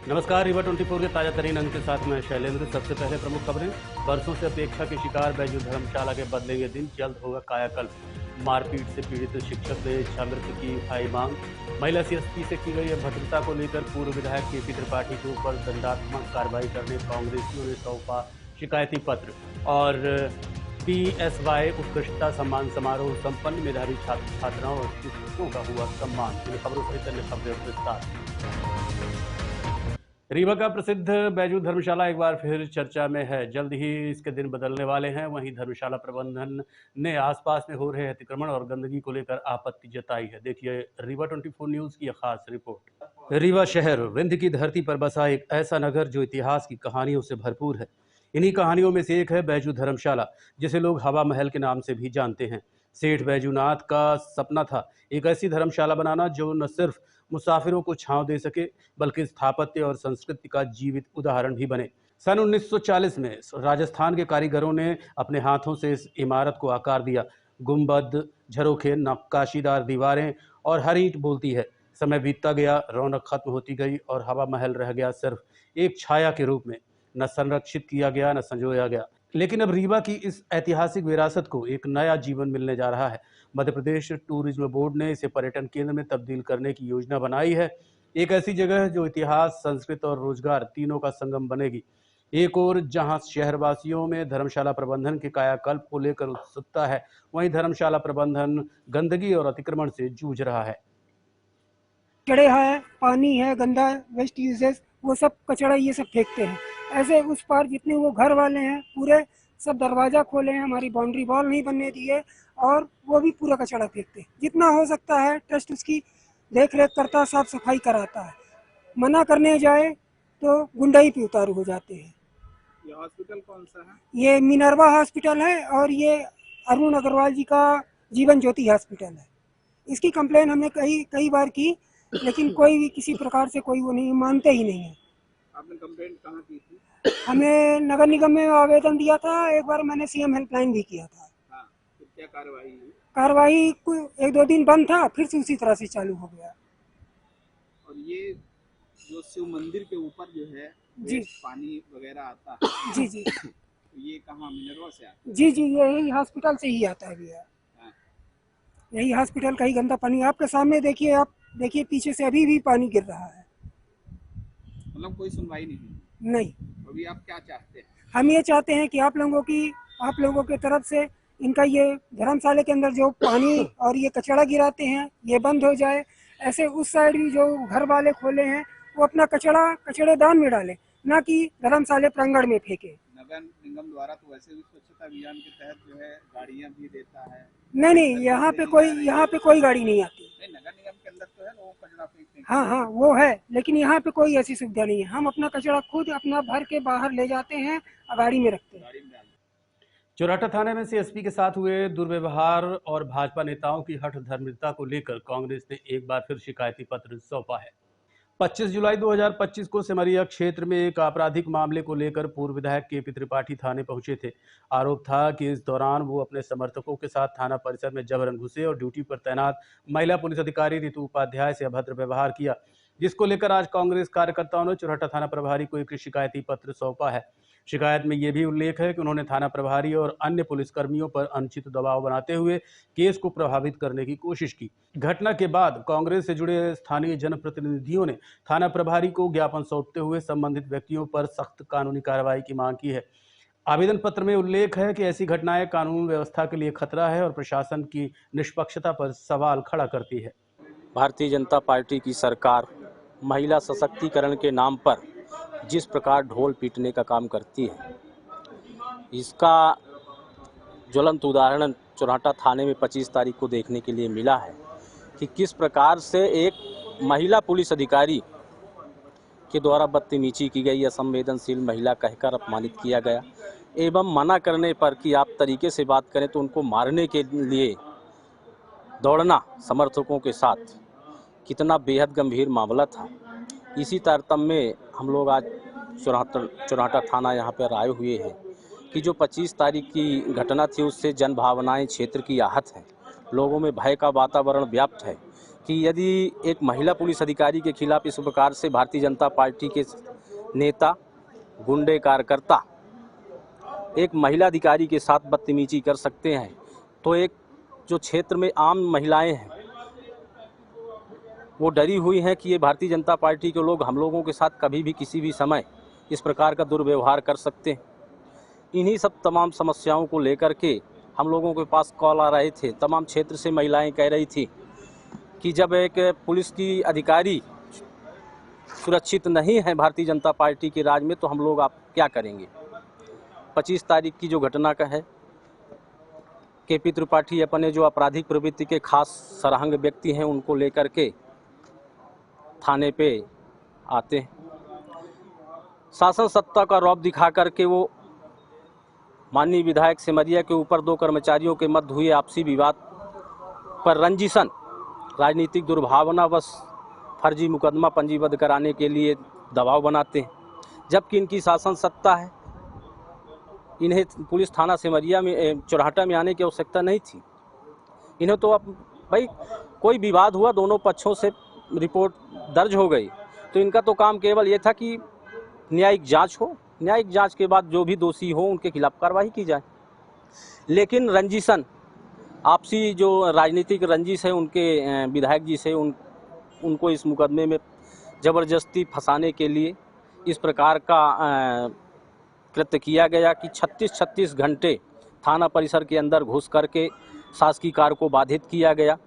नमस्कार। रीवा 24 के ताजा तरीन अंक के साथ मैं शैलेंद्र। सबसे पहले प्रमुख खबरें। बरसों से अपेक्षा के शिकार बैजू धर्मशाला के बदलेंगे दिन, जल्द होगा कायाकल्प। मारपीट से पीड़ित शिक्षक ने छात्र की उठाई मांग। महिला सीएसपी से की गई अभद्रता को लेकर पूर्व विधायक केपी त्रिपाठी के ऊपर दंडात्मक कार्रवाई करने कांग्रेसियों ने सौंपा शिकायती पत्र। और पीएसवाई उत्कृष्टता सम्मान समारोह संपन्न, मेधावी छात्र छात्राओं और शिक्षकों का हुआ सम्मान। इन खबरों सहित अन्य खबरें विस्तार। रीवा का प्रसिद्ध बैजू धर्मशाला एक बार फिर चर्चा में है। जल्द ही इसके दिन बदलने वाले हैं। वहीं धर्मशाला प्रबंधन ने आसपास में हो रहे अतिक्रमण और गंदगी को लेकर आपत्ति जताई है। देखिए रीवा 24 न्यूज की खास रिपोर्ट। रीवा शहर विंध्य की धरती पर बसा एक ऐसा नगर जो इतिहास की कहानियों से भरपूर है। इन्हीं कहानियों में से एक है बैजू धर्मशाला, जिसे लोग हवा महल के नाम से भी जानते हैं। सेठ बैजूनाथ का सपना था एक ऐसी धर्मशाला बनाना जो न सिर्फ मुसाफिरों को छांव दे सके, बल्कि स्थापत्य और संस्कृति का जीवित उदाहरण भी बने। सन 1940 में राजस्थान के कारीगरों ने अपने हाथों से इस इमारत को आकार दिया। गुंबद, झरोखे, नक्काशीदार दीवारें और हर ईंट बोलती है। समय बीतता गया, रौनक खत्म होती गई और हवा महल रह गया सिर्फ एक छाया के रूप में। न संरक्षित किया गया, न संजोया गया। लेकिन अब रीवा की इस ऐतिहासिक विरासत को एक नया जीवन मिलने जा रहा है। मध्य प्रदेश टूरिज्म बोर्ड ने इसे पर्यटन केंद्र में तब्दील करने की योजना बनाई है। एक ऐसी जगह जो इतिहास, संस्कृति और रोजगार तीनों का संगम बनेगी। एक और जहां शहरवासियों में धर्मशाला प्रबंधन के कायाकल्प को लेकर उत्सुकता है, वहीं धर्मशाला प्रबंधन गंदगी और अतिक्रमण से जूझ रहा है। कचड़े है, पानी है, गंदा वेस्ट यूजेस, वो सब कचड़ा ये सब फेंकते हैं। ऐसे उस पार जितने वो घर वाले हैं पूरे सब दरवाजा खोले हैं, हमारी बाउंड्री वॉल नहीं बनने दी है और वो भी पूरा कचड़ा फेंकते हैं। जितना हो सकता है ट्रस्ट उसकी देख रेख करता है, साफ सफाई कराता है। मना करने जाए तो गुंडाई पे उतारू हो जाते हैं। ये हॉस्पिटल कौन सा है? ये मिनर्वा हॉस्पिटल है और ये अरुण अग्रवाल जी का जीवन ज्योति हॉस्पिटल है। इसकी कंप्लेन हमने कई बार की, लेकिन कोई भी किसी प्रकार से कोई वो नहीं मानते ही नहीं है। आपने कंप्लेंट कहाँ की थी? हमें नगर निगम में आवेदन दिया था, एक बार मैंने सीएम हेल्पलाइन भी किया था। हाँ, तो क्या कार्रवाई हुई? कार्रवाई एक दो दिन बंद था, फिर से उसी तरह से चालू हो गया। और ये जो शिव मंदिर के ऊपर जो है जी, पानी वगैरह आता है, जी जी तो ये कहाँ मिनरवा से आता है? जी जी, यही हॉस्पिटल से ही आता है भैया। हाँ। यही हॉस्पिटल का ही गंदा पानी आपके सामने देखिए, आप देखिए पीछे से अभी भी पानी गिर रहा है। मतलब कोई सुनवाई नहीं? नहीं। अभी आप क्या चाहते हैं? हम ये चाहते हैं कि आप लोगों की तरफ से इनका ये धर्मशाला के अंदर जो पानी और ये कचरा गिराते हैं ये बंद हो जाए। ऐसे उस साइड भी जो घर वाले खोले हैं वो अपना कचड़ेदान में डालें, ना कि धर्मशाला प्रांगण में फेंके। नगर निगम द्वारा तो वैसे भी स्वच्छता अभियान के तहत जो है गाड़ियाँ भी देता है। नहीं, यहाँ पे कोई गाड़ी नहीं आती। नहीं, नगर निगम के अंदर तो है वो कचरा फेंकते हैं। हाँ, वो है, लेकिन यहाँ पे कोई ऐसी सुविधा नहीं है। हम अपना कचरा खुद अपना भर के बाहर ले जाते हैं और गाड़ी में रखते हैं। गाड़ी में डाल। चौराटा थाने में सीएसपी के साथ हुए दुर्व्यवहार और भाजपा नेताओं की हठधर्मिता को लेकर कांग्रेस ने एक बार फिर शिकायती पत्र सौंपा है। 25 जुलाई 2025 को सिमरिया क्षेत्र में एक आपराधिक मामले को लेकर पूर्व विधायक केपी त्रिपाठी थाने पहुंचे थे। आरोप था कि इस दौरान वो अपने समर्थकों के साथ थाना परिसर में जबरन घुसे और ड्यूटी पर तैनात महिला पुलिस अधिकारी रितु उपाध्याय से अभद्र व्यवहार किया, जिसको लेकर आज कांग्रेस कार्यकर्ताओं ने चौराटा थाना प्रभारी को एक शिकायती पत्र सौंपा है। शिकायत में यह भी उल्लेख है कि उन्होंने थाना प्रभारी और अन्य पुलिसकर्मियों पर अनुचित दबाव बनाते हुए केस को प्रभावित करने की कोशिश की। घटना के बाद कांग्रेस से जुड़े स्थानीय जनप्रतिनिधियों ने थाना प्रभारी को ज्ञापन सौंपते हुए संबंधित व्यक्तियों पर सख्त कानूनी कार्रवाई की मांग की है। आवेदन पत्र में उल्लेख है कि ऐसी घटनाएं कानून व्यवस्था के लिए खतरा है और प्रशासन की निष्पक्षता पर सवाल खड़ा करती है। भारतीय जनता पार्टी की सरकार महिला सशक्तिकरण के नाम पर जिस प्रकार ढोल पीटने का काम करती है, इसका ज्वलंत उदाहरण चौराटा थाने में 25 तारीख को देखने के लिए मिला है कि किस प्रकार से एक महिला पुलिस अधिकारी के द्वारा बदतमीजी की गई, असंवेदनशील महिला कहकर अपमानित किया गया एवं मना करने पर कि आप तरीके से बात करें तो उनको मारने के लिए दौड़ना समर्थकों के साथ कितना बेहद गंभीर मामला था। इसी तारतम्य में हम लोग आज चौराटा थाना यहाँ पर आए हुए हैं कि जो 25 तारीख की घटना थी उससे जनभावनाएं क्षेत्र की आहत हैं। लोगों में भय का वातावरण व्याप्त है कि यदि एक महिला पुलिस अधिकारी के खिलाफ इस प्रकार से भारतीय जनता पार्टी के नेता, गुंडे, कार्यकर्ता एक महिला अधिकारी के साथ बदतमीजी कर सकते हैं, तो एक जो क्षेत्र में आम महिलाएं हैं वो डरी हुई हैं कि ये भारतीय जनता पार्टी के लोग हम लोगों के साथ कभी भी किसी भी समय इस प्रकार का दुर्व्यवहार कर सकते हैं। इन्हीं सब तमाम समस्याओं को लेकर के हम लोगों के पास कॉल आ रहे थे। तमाम क्षेत्र से महिलाएं कह रही थी कि जब एक पुलिस की अधिकारी सुरक्षित नहीं है भारतीय जनता पार्टी के राज में, तो हम लोग आप क्या करेंगे। 25 तारीख की जो घटना का है, केपी त्रिपाठी अपने जो आपराधिक प्रवृत्ति के खास सरहंग व्यक्ति हैं उनको लेकर के थाने पे आते हैं। शासन सत्ता का रौब दिखा करके वो माननीय विधायक सिमरिया के ऊपर 2 कर्मचारियों के मध्य हुए आपसी विवाद पर रंजिशन राजनीतिक दुर्भावनावश फर्जी मुकदमा पंजीबद्ध कराने के लिए दबाव बनाते हैं, जबकि इनकी शासन सत्ता है। इन्हें पुलिस थाना सिमरिया में चौराहा में आने की आवश्यकता नहीं थी। इन्हें तो अब भाई कोई विवाद हुआ, दोनों पक्षों से रिपोर्ट दर्ज हो गई, तो इनका तो काम केवल ये था कि न्यायिक जांच हो, न्यायिक जांच के बाद जो भी दोषी हो उनके खिलाफ कार्रवाई की जाए। लेकिन रंजिशन, आपसी जो राजनीतिक रंजिश है उनके विधायक जी से, उनको इस मुकदमे में ज़बरदस्ती फंसाने के लिए इस प्रकार का कृत्य किया गया कि 36 घंटे थाना परिसर के अंदर घुस करके शासकीय कार्य को बाधित किया गया।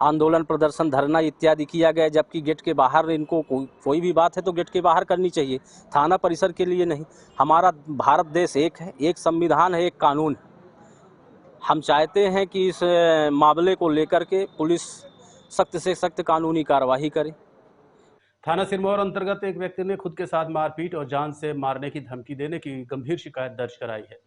आंदोलन, प्रदर्शन, धरना इत्यादि किया गया, जबकि गेट के बाहर इनको कोई भी बात है तो गेट के बाहर करनी चाहिए, थाना परिसर के लिए नहीं। हमारा भारत देश एक है, एक संविधान है, एक कानून है। हम चाहते हैं कि इस मामले को लेकर के पुलिस सख्त से सख्त कानूनी कार्यवाही करे। थाना सिरमौर अंतर्गत एक व्यक्ति ने खुद के साथ मारपीट और जान से मारने की धमकी देने की गंभीर शिकायत दर्ज कराई है।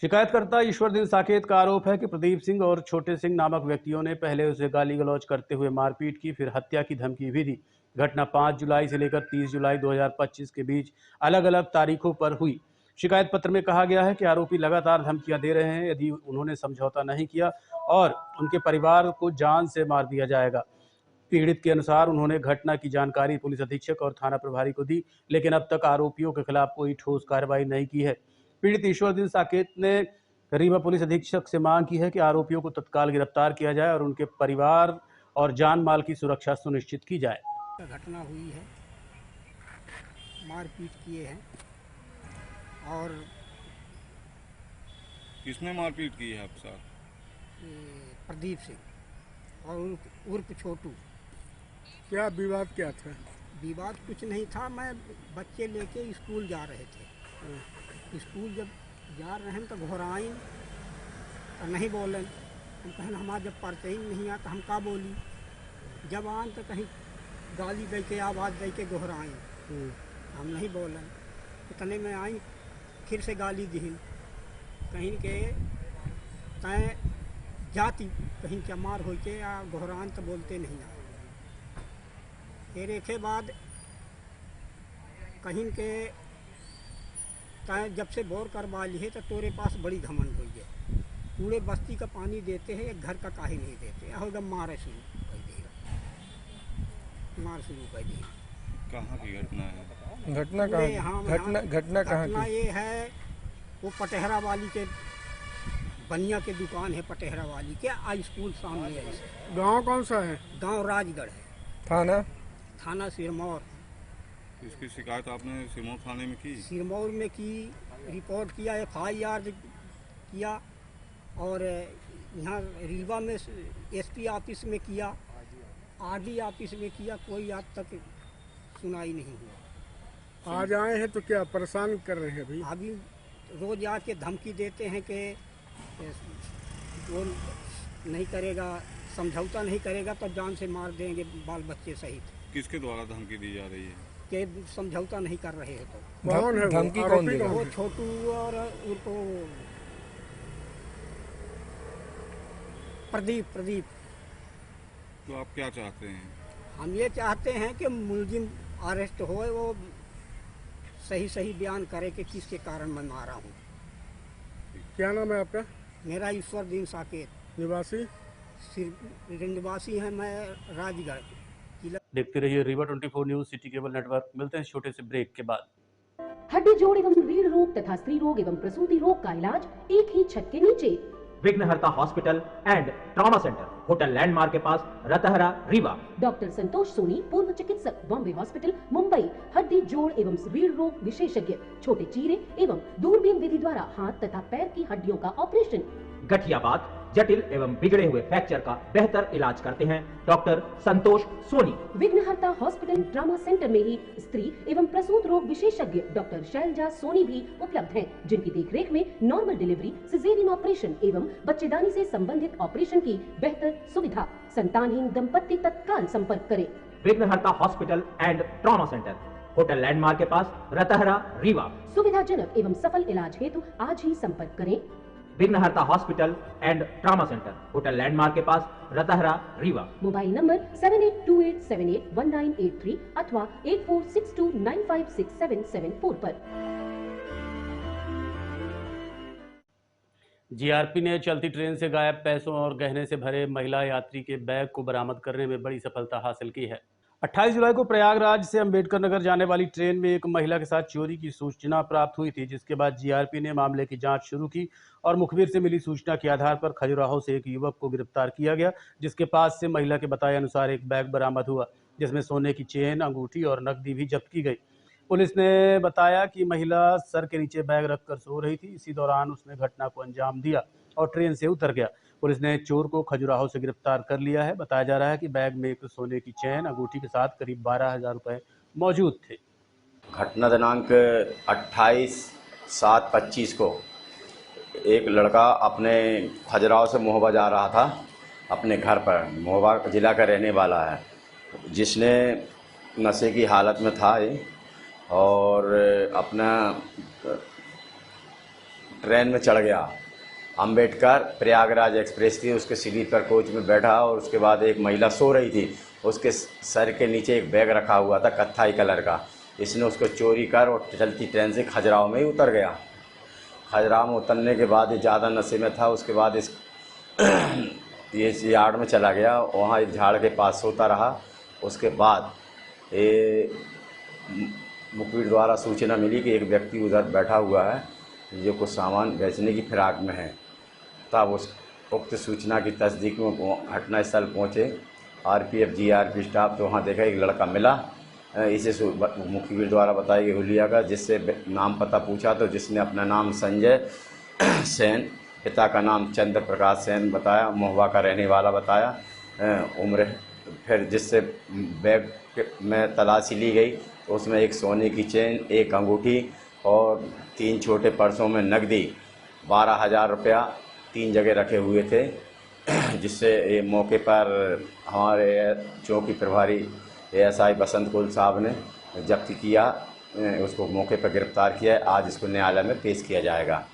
शिकायतकर्ता ईश्वरदीन साकेत का आरोप है कि प्रदीप सिंह और छोटे सिंह नामक व्यक्तियों ने पहले उसे गाली गलौज करते हुए मारपीट की, फिर हत्या की धमकी भी दी। घटना 5 जुलाई से लेकर 30 जुलाई 2025 के बीच अलग अलग तारीखों पर हुई। शिकायत पत्र में कहा गया है कि आरोपी लगातार धमकियां दे रहे हैं, यदि उन्होंने समझौता नहीं किया और उनके परिवार को जान से मार दिया जाएगा। पीड़ित के अनुसार उन्होंने घटना की जानकारी पुलिस अधीक्षक और थाना प्रभारी को दी, लेकिन अब तक आरोपियों के खिलाफ कोई ठोस कार्रवाई नहीं की है। पीड़ित ईश्वरदीन साकेत ने रीवा पुलिस अधीक्षक से मांग की है कि आरोपियों को तत्काल गिरफ्तार किया जाए और उनके परिवार और जान माल की सुरक्षा सुनिश्चित की जाए। घटना हुई है, मारपीट किए हैं। और किसने मारपीट की है आपके साथ? प्रदीप सिंह और उर्फ छोटू। क्या विवाद क्या था? विवाद कुछ नहीं था, मैं बच्चे लेके स्कूल जा रहे थे। स्कूल जब जा रहे हैं तो घोराइन तो नहीं बोलें, हम कहें हमारा जब परचय नहीं आता हम का बोली। जब आन तो कहीं गाली दे के आवाज़ दे के घोराइन, हम नहीं बोलें। इतने में आई फिर से गाली दी, कहीं के तय जाति कहीं क्या मार हो के या घोरान तो बोलते नहीं आए। फिर एक बाद कहीं के तय जब से बोर करवा ली है तो तोरे पास बड़ी घमंड हुई है, पूरे बस्ती का पानी देते हैं, एक घर का काहे नहीं देते। होगा मारे शुरू कर देगा, मार शुरू कर देगा। कहाँ की घटना है? घटना कहाँ? घटना कहाँ की? ये है वो पटेहरा वाली के बनिया के दुकान है, पटेहरा वाली के आई स्कूल सामने है। गांव कौन सा है? गांव राजगढ़ है। थाना सिरमौर। इसकी शिकायत आपने सिरमौर थाने में की? सिरमौर में की, रिपोर्ट किया, FIR किया और यहाँ रीवा में SP ऑफिस में किया, RD ऑफिस में किया, कोई आज तक सुनाई नहीं हुआ। आज आए हैं तो क्या परेशान कर रहे हैं? अभी रोज आके धमकी देते हैं कि वो नहीं करेगा, समझौता नहीं करेगा तो जान से मार देंगे बाल बच्चे सहित। किसके द्वारा धमकी दी जा रही है? कि समझौता नहीं कर रहे हैं तो। कौन है धमकी? कौन देगा? वो छोटू और उनको प्रदीप। तो आप क्या चाहते हैं? हम ये चाहते हैं कि मुलजिम अरेस्ट हो, वो सही बयान करे कि किसके कारण मैं मारा हूँ। क्या नाम है आपका? मेरा ईश्वरदीन साकेत, निवासी रिंदवासी है मैं राजगढ़। देखते रहिए Rewa 24 news city cable network. मिलते हैं छोटे से ब्रेक के बाद। हड्डी जोड़ एवं रीढ़ रोग तथा स्त्री रोग एवं प्रसूति रोग का इलाज एक ही छत के नीचे। विघ्नहर्ता hospital and trauma centre, hotel landmark के पास, रतहरा, रीवा। डॉक्टर संतोष सोनी, पूर्व चिकित्सक, बॉम्बे हॉस्पिटल, मुंबई। हड्डी जोड़ एवं रीढ़ रोग विशेषज्ञ, छोटे चीरे एवं दूरबीन विधि द्वारा हाथ तथा पैर की हड्डियों का ऑपरेशन। गठियाबात, जटिल एवं बिगड़े हुए फ्रैक्चर का बेहतर इलाज करते हैं डॉक्टर संतोष सोनी। विघ्नहर्ता हॉस्पिटल ट्रॉमा सेंटर में ही स्त्री एवं प्रसूत रोग विशेषज्ञ डॉक्टर शैलजा सोनी भी उपलब्ध हैं, जिनकी देखरेख में नॉर्मल डिलीवरी, सिजेरियन ऑपरेशन एवं बच्चेदानी से संबंधित ऑपरेशन की बेहतर सुविधा। संतानहीन दंपत्ति तत्काल संपर्क करें। विघ्नहर्ता hospital and trauma centre, hotel landmark के पास, रतहरा, रीवा। सुविधाजनक एवं सफल इलाज हेतु आज ही संपर्क करें। विघ्नहर्ता hospital and trauma centre, hotel landmark के पास, रतहरा, रीवा। मोबाइल नंबर 7828781983 अथवा 8462956774 पर। जीआरपी ने चलती ट्रेन से गायब पैसों और गहने से भरे महिला यात्री के बैग को बरामद करने में बड़ी सफलता हासिल की है। 28 जुलाई को प्रयागराज से अंबेडकर नगर जाने वाली ट्रेन में एक महिला के साथ चोरी की सूचना प्राप्त हुई थी, जिसके बाद जीआरपी ने मामले की जांच शुरू की और मुखबिर से मिली सूचना के आधार पर खजुराहो से एक युवक को गिरफ्तार किया गया, जिसके पास से महिला के बताए अनुसार एक बैग बरामद हुआ, जिसमें सोने की चेन, अंगूठी और नकदी भी जब्त की गई। पुलिस ने बताया कि महिला सर के नीचे बैग रखकर सो रही थी। इसी दौरान उसने घटना को अंजाम दिया और ट्रेन से उतर गया। पुलिस ने चोर को खजुराहो से गिरफ्तार कर लिया है। बताया जा रहा है कि बैग में एक सोने की चेन, अंगूठी के साथ करीब 12,000 रुपए मौजूद थे। घटना दिनांक 28/7/25 को एक लड़का अपने खजुराहो से महोबा जा रहा था अपने घर पर। महोबा जिला का रहने वाला है, जिसने नशे की हालत में था ये और अपना ट्रेन में चढ़ गया। अंबेडकर प्रयागराज एक्सप्रेस थी, उसके स्लीपर कोच में बैठा और उसके बाद एक महिला सो रही थी। उसके सर के नीचे एक बैग रखा हुआ था कत्थई कलर का। इसने उसको चोरी कर और चलती ट्रेन से खजुराहो में ही उतर गया। खजुराहो में उतरने के बाद ये ज़्यादा नशे में था। उसके बाद ये यार्ड में चला गया, वहाँ एक झाड़ के पास सोता रहा। उसके बाद ये मुखबिर द्वारा सूचना मिली कि एक व्यक्ति उधर बैठा हुआ है जो कुछ सामान बेचने की फिराक में है। तब उस उक्त सूचना की तस्दीक में घटनास्थल पहुँचे आरपीएफ जीआरपी स्टाफ, तो वहाँ देखा एक लड़का मिला। इसे मुखबिर द्वारा बताया कि हुलिया का, जिससे नाम पता पूछा तो जिसने अपना नाम संजय सेन, पिता का नाम चंद्र प्रकाश सेन बताया, महोबा का रहने वाला बताया, उम्र। फिर जिससे बैग में तलाशी ली गई तो उसमें एक सोने की चेन, एक अंगूठी और 3 छोटे पर्सों में नकदी 12,000 रुपया 3 जगह रखे हुए थे, जिससे ये मौके पर हमारे चौकी प्रभारी एएसआई बसंत कुल साहब ने जब्त किया, उसको मौके पर गिरफ्तार किया है। आज इसको न्यायालय में पेश किया जाएगा।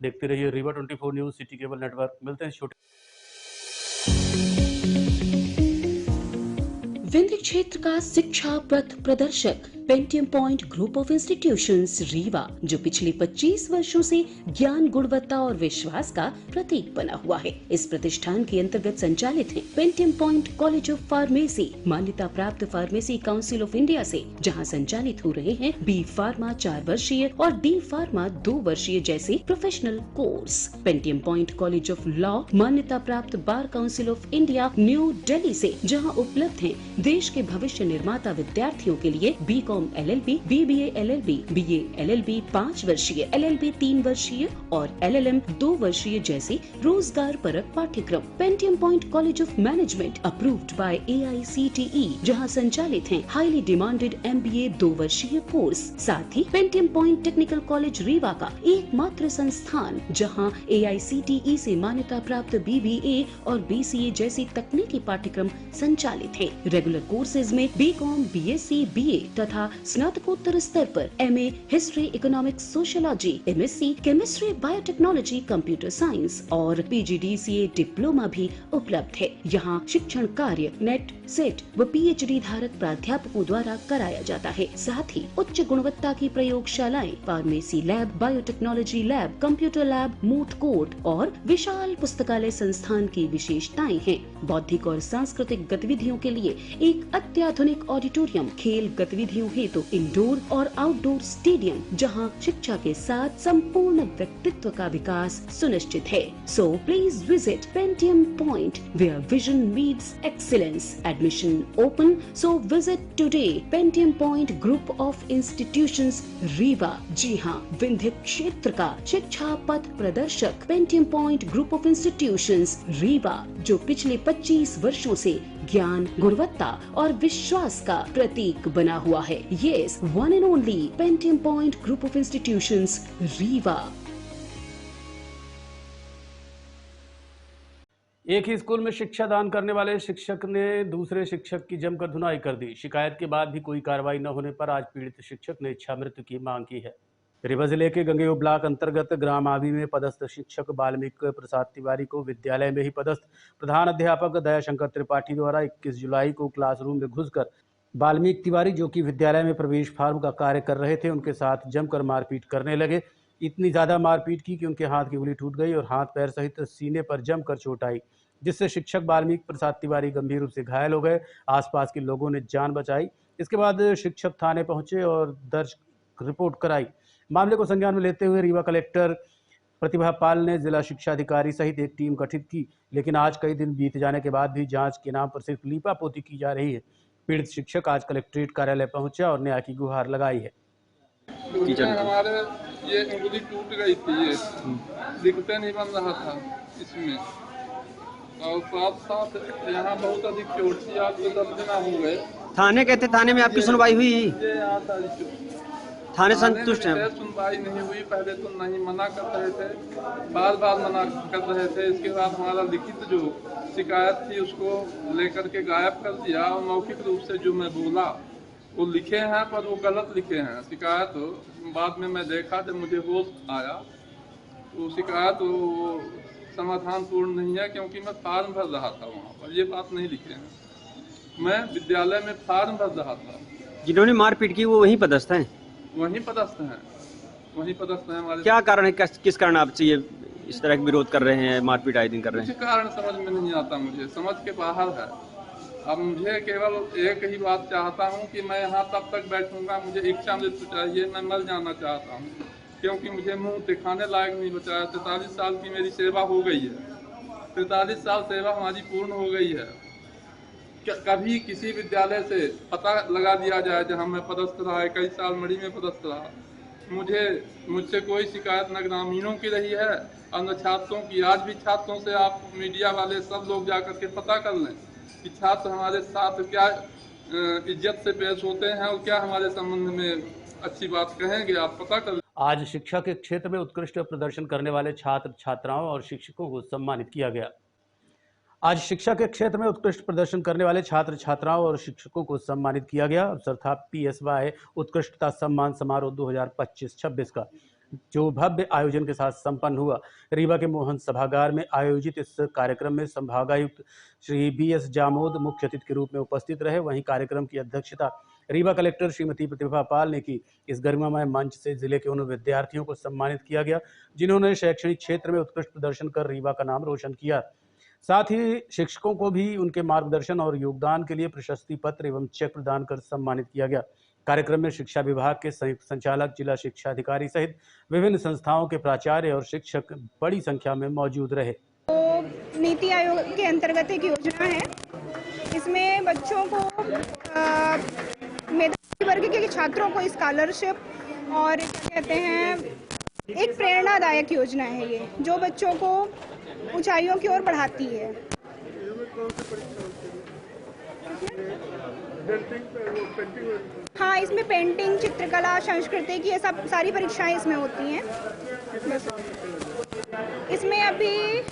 देखते रहिए Rewa 24 news city cable network. मिलते हैं छोटे। विंध्य क्षेत्र का शिक्षा पथ प्रदर्शक Pentium point group of institutions Rewa, जो पिछले 25 वर्षों से ज्ञान, गुणवत्ता और विश्वास का प्रतीक बना हुआ है। इस प्रतिष्ठान के अंतर्गत संचालित है Pentium point college of pharmacy, मान्यता प्राप्त फार्मेसी काउंसिल ऑफ इंडिया से, जहां संचालित हो रहे हैं बी फार्मा 4 वर्षीय और डी फार्मा 2 वर्षीय जैसे professional course. Pentium point college of law, मान्यता प्राप्त bar council of India new Delhi से, जहाँ उपलब्ध है देश के भविष्य निर्माता विद्यार्थियों के लिए BCom LLB, BBA LLB, BA LLB 5 वर्षीय, LLB 3 वर्षीय और LLM 2 वर्षीय जैसे रोजगार परक पाठ्यक्रम। Pentium point college of management approved by AICTE, जहां संचालित हैं हाईली डिमांडेड MBA 2 वर्षीय कोर्स। साथ ही Pentium point technical college Rewa का एकमात्र संस्थान जहां AICTE से मान्यता प्राप्त BBA और BCA जैसी तकनीकी पाठ्यक्रम संचालित है। रेगुलर कोर्सेज में BCom, BSc, BA तथा तथा स्नातकोत्तर स्तर पर MA history, economics, sociology, MSc chemistry, biotechnology, computer science और PGDCA डिप्लोमा भी उपलब्ध है। यहाँ शिक्षण कार्य नेट, सेट व PhD धारक प्राध्यापकों द्वारा कराया जाता है। साथ ही उच्च गुणवत्ता की प्रयोगशालाएं, pharmacy lab, biotechnology lab, computer lab, moot court और विशाल पुस्तकालय संस्थान की विशेषताएं हैं। बौद्धिक और सांस्कृतिक गतिविधियों के लिए एक अत्याधुनिक ऑडिटोरियम, खेल गतिविधियों हेतु इंडोर और आउटडोर स्टेडियम, जहां शिक्षा के साथ संपूर्ण व्यक्तित्व का विकास सुनिश्चित है। So please visit Pentium point where vision meets excellence. Admission open, so visit today Pentium point group of institutions Rewa. जी हाँ, विंध्य क्षेत्र का शिक्षा पथ प्रदर्शक Pentium point group of institutions Rewa, जो पिछले 25 वर्षों से ज्ञान, गुणवत्ता और विश्वास का प्रतीक बना हुआ है। Yes, one and only Pentium point group of institutions Rewa. एक ही स्कूल में शिक्षा दान करने वाले शिक्षक ने दूसरे शिक्षक की जमकर धुनाई कर दी। शिकायत के बाद भी कोई कार्रवाई न होने पर आज पीड़ित शिक्षक ने इच्छा मृत्यु की मांग की है। रीवा जिले के गंगेऊ ब्लॉक अंतर्गत ग्राम आवी में पदस्थ शिक्षक वाल्मीकि प्रसाद तिवारी को विद्यालय में ही पदस्थ प्रधान अध्यापक दयाशंकर त्रिपाठी द्वारा 21 जुलाई को क्लासरूम में घुसकर वाल्मीकि तिवारी, जो कि विद्यालय में प्रवेश फार्म का कार्य कर रहे थे, उनके साथ जमकर मारपीट करने लगे। इतनी ज्यादा मारपीट की कि उनके हाथ की उंगली टूट गई और हाथ पैर सहित सीने पर जमकर चोट आई, जिससे शिक्षक वाल्मीकि प्रसाद तिवारी गंभीर रूप से घायल हो गए। आसपास के लोगों ने जान बचाई। इसके बाद शिक्षक थाने पहुंचे और दर्ज रिपोर्ट कराई। मामले को संज्ञान में लेते हुए रीवा कलेक्टर प्रतिभा पाल ने जिला शिक्षा अधिकारी सहित एक टीम गठित की, लेकिन आज कई दिन बीत जाने के बाद भी जांच के नाम पर सिर्फ लीपापोती की जा रही है। पीड़ित शिक्षक आज कलेक्ट्रेट कार्यालय पहुंचा और न्याय की गुहार लगाई है। हमारे ये उंगली टूट गई थी, ये दिखते नहीं बन रहा था इसमें, और साथ साथ यहाँ बहुत अधिक चोट थी। आज 10 दिन हो गए। थाने कहते, थाने में आपकी सुनवाई हुई? थाने संतुष्ट है? सुनवाई नहीं हुई। पहले तो नहीं मना कर रहे थे, बार बार मना कर रहे थे। इसके बाद हमारा लिखित जो शिकायत थी उसको लेकर के गायब कर दिया और मौखिक रूप से जो मैं बोला वो लिखे हैं, पर वो गलत लिखे हैं। शिकायत बाद में मैं देखा, जब मुझे होश आया तो शिकायत वो समाधान पूर्ण नहीं है, क्योंकि मैं फॉर्म भर रहा था वहाँ पर। ये बात नहीं लिखे हैं। मैं विद्यालय में फॉर्म भर रहा था। जिन्होंने मारपीट की वो वहीं पदस्थ हैं? वहीं पदस्थ हैं, वहीं पदस्थ हैं हमारे। क्या कारण है, किस कारण आपसे ये इस तरह का विरोध कर रहे हैं, मारपीट आए दिन कर रहे हैं? कारण समझ में नहीं आता, मुझे समझ के बाहर है। अब मुझे केवल एक ही बात चाहता हूँ कि मैं यहाँ तब तक बैठूंगा, मुझे इच्छा मृत्यु चाहिए, मैं मर जाना चाहता हूँ, क्योंकि मुझे मुंह दिखाने लायक नहीं बचाया। 43 साल की मेरी सेवा हो गई है, 43 साल सेवा हमारी पूर्ण हो गई है। कभी किसी विद्यालय से पता लगा दिया जाए जहाँ मैं पदस्थ रहा है, कई साल मड़ी में पदस्थ रहा, मुझसे कोई शिकायत न ग्रामीणों की रही है और न छात्रों की। आज भी छात्रों से आप मीडिया वाले सब लोग जाकर के पता कर लें कि छात्र हमारे साथ क्या इज्जत से पेश होते हैं और क्या हमारे संबंध में अच्छी बात कहेंगे, आप पता कर लें। आज शिक्षा के क्षेत्र में उत्कृष्ट प्रदर्शन करने वाले छात्र छात्राओं और शिक्षकों को सम्मानित किया गया। आज शिक्षा के क्षेत्र में उत्कृष्ट प्रदर्शन करने वाले छात्र छात्राओं और शिक्षकों को सम्मानित किया गया। अवसर था PSY उत्कृष्टता सम्मान समारोह 2025-26 का, जो भव्य आयोजन के साथ संपन्न हुआ। रीवा के मोहन सभागार में आयोजित इस कार्यक्रम में संभागायुक्त श्री BS जामोद मुख्य अतिथि के रूप में उपस्थित रहे। वहीं कार्यक्रम की अध्यक्षता रीवा कलेक्टर श्रीमती प्रतिभा पाल ने की। इस गरिमामय मंच से जिले के उन विद्यार्थियों को सम्मानित किया गया जिन्होंने शैक्षणिक क्षेत्र में उत्कृष्ट प्रदर्शन कर रीवा का नाम रोशन किया। साथ ही शिक्षकों को भी उनके मार्गदर्शन और योगदान के लिए प्रशस्ति पत्र एवं चेक प्रदान कर सम्मानित किया गया। कार्यक्रम में शिक्षा विभाग के संयुक्त संचालक, जिला शिक्षा अधिकारी सहित विभिन्न संस्थाओं के प्राचार्य और शिक्षक बड़ी संख्या में मौजूद रहे। तो नीति आयोग के अंतर्गत एक योजना है, इसमें बच्चों को मेधावी वर्ग के छात्रों को स्कॉलरशिप और क्या कहते हैं, एक प्रेरणादायक योजना है ये, जो बच्चों को ऊंचाइयों की ओर बढ़ाती है। हाँ, इसमें पेंटिंग, चित्रकला, संस्कृति की ये सब सारी परीक्षाएं इसमें होती हैं। इसमें अभी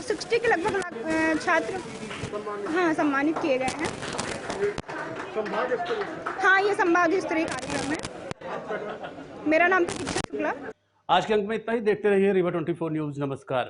60 के लगभग छात्र सम्मानित किए गए हैं। संभाग स्तरीय? हाँ, ये संभाग स्तरीय कार्यक्रम है। मेरा नाम प्रतीक्षा शुक्ला। आज के अंक में इतना ही। देखते रहिए रीवा 24 न्यूज। नमस्कार।